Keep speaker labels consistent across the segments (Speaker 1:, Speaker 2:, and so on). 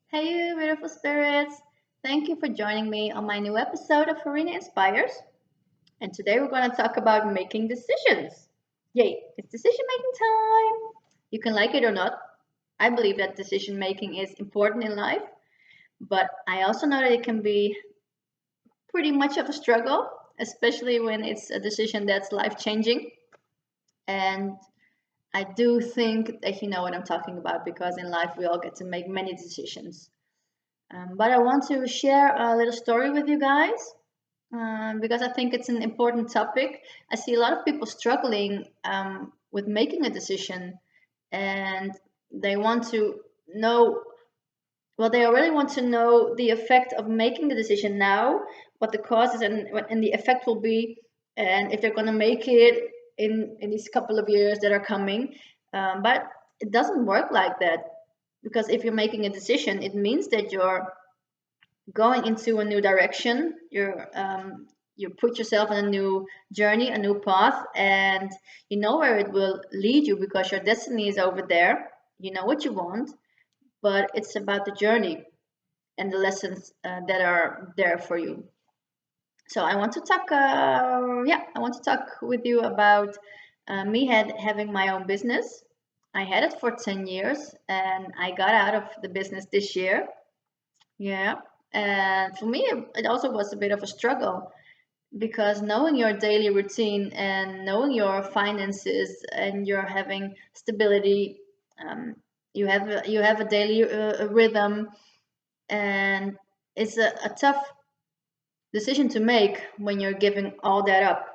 Speaker 1: Hey, you beautiful spirits! Thank you for joining me on my new episode of Ferrina Inspires. And today we're going to talk about making decisions. Yay, it's decision making time! You can like it or not. I believe that decision making is important in life, but I also know that it can be pretty much of a struggle, especially when it's a decision that's life changing. And I do think that you know what I'm talking about because in life we all get to make many decisions. But I want to share a little story with you guys because I think it's an important topic. I see a lot of people struggling with making a decision and they want to know, well, they really want to know the effect of making the decision now, what the cause is and the effect will be, and if they're going to make it in these couple of years that are coming. But it doesn't work like that because if you're making a decision, it means that you're going into a new direction. You put yourself on a new journey, a new path, and you know where it will lead you because your destiny is over there. You know what you want, but it's about the journey and the lessons that are there for you. So I want to talk. I want to talk with you about me having my own business. I had it for 10 years, and I got out of the business this year. Yeah. And for me, it also was a bit of a struggle because knowing your daily routine and knowing your finances and you're having stability, you have a daily rhythm, and it's a tough decision to make when you're giving all that up.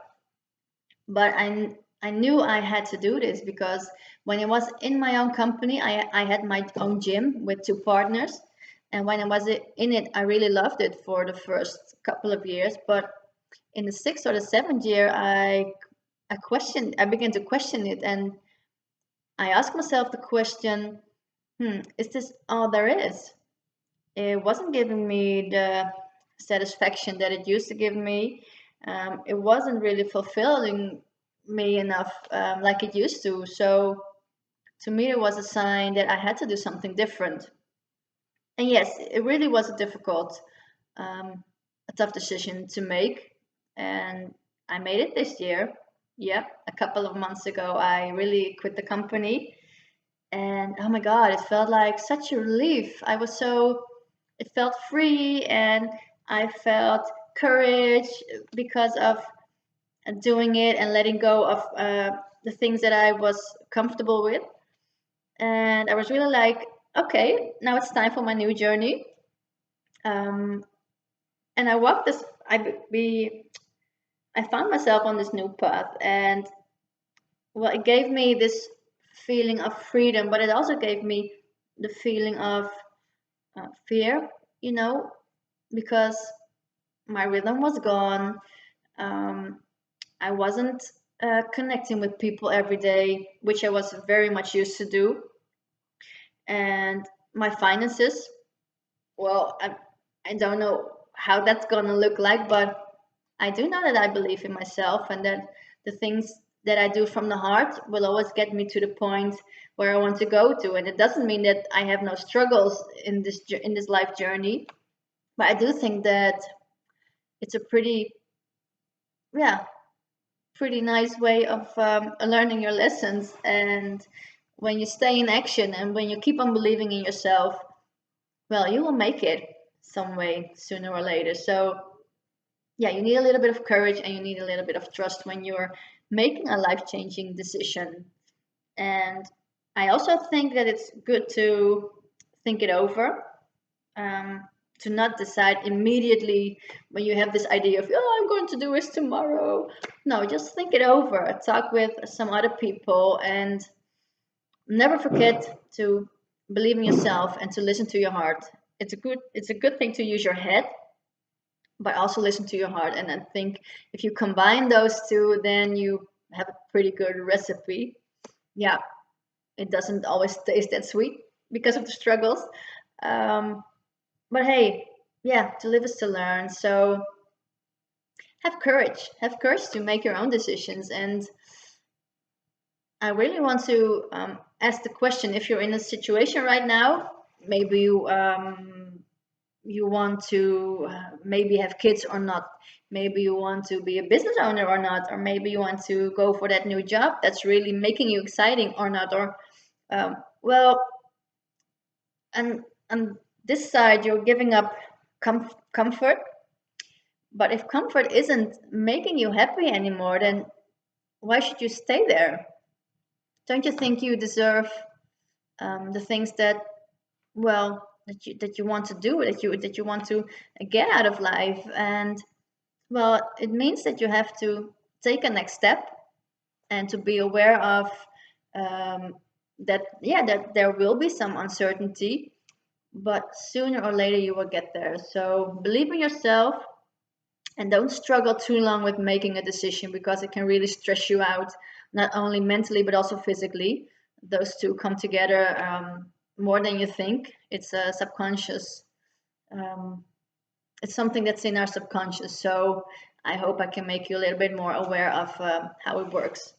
Speaker 1: But I knew I had to do this because when I was in my own company, I had my own gym with two partners. And when I was in it, I really loved it for the first couple of years. But in the sixth or the seventh year, I began to question it. And I asked myself the question, is this all there is? It wasn't giving me the satisfaction that it used to give me. It wasn't really fulfilling me enough like it used to. So to me, it was a sign that I had to do something different. And yes, it really was um, a tough decision to make. And I made it this year. Yeah, a couple of months ago, I really quit the company. And oh my God, it felt like such a relief. It felt free and I felt courage because of doing it and letting go of the things that I was comfortable with. And I was really like, okay, now it's time for my new journey. Um, and I walked this, I found myself on this new path. And well, it gave me this feeling of freedom, but it also gave me the feeling of fear, you know, because my rhythm was gone. Um, I wasn't connecting with people every day, which I was very much used to do. And my finances, well, I don't know how that's going to look like, but I do know that I believe in myself and that the things that I do from the heart will always get me to the point where I want to go to. And it doesn't mean that I have no struggles in this life journey, but I do think that it's a yeah, pretty nice way of learning your lessons. And when you stay in action and when you keep on believing in yourself, well, you will make it some way sooner or later. So yeah, you need a little bit of courage and you need a little bit of trust when you're making a life-changing decision. And I also think that it's good to think it over, um, to not decide immediately when you have this idea of, oh, I'm going to do this tomorrow. No, just think it over, talk with some other people, and never forget to believe in yourself and to listen to your heart. It's a good thing to use your head, but also listen to your heart. And I think if you combine those two, then you have a pretty good recipe. Yeah, it doesn't always taste that sweet because of the struggles. Um, but hey, yeah, to live is to learn. So have courage to make your own decisions. And I really want to ask the question, if you're in a situation right now maybe you want to maybe have kids or not. Maybe you want to be a business owner or not, or maybe you want to go for that new job that's really making you exciting or not. Or well, and on this side, you're giving up comfort. But if comfort isn't making you happy anymore, then why should you stay there? Don't you think you deserve the things that, well, that you want to do, that you want to get out of life? And well, it means that you have to take a next step and to be aware of that, yeah, that there will be some uncertainty, but sooner or later you will get there. So believe in yourself and don't struggle too long with making a decision, because it can really stress you out, not only mentally but also physically. Those two come together more than you think. It's a subconscious, um, it's something that's in our subconscious. So I hope I can make you a little bit more aware of how it works.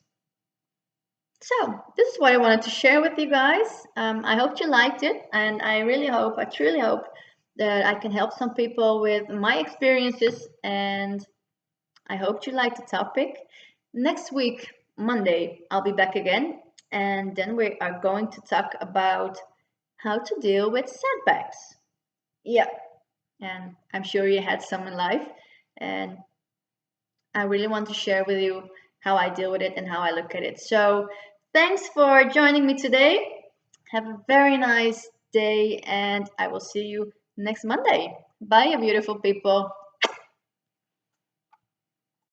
Speaker 1: So this is what I wanted to share with you guys. I hope you liked it, and I really hope, I truly hope that I can help some people with my experiences, and I hope you liked the topic. Next week, Monday, I'll be back again, and then we are going to talk about how to deal with setbacks. Yeah, and I'm sure you had some in life, and I really want to share with you how I deal with it and how I look at it. So, thanks for joining me today. Have a very nice day, and I will see you next Monday. Bye, you beautiful people.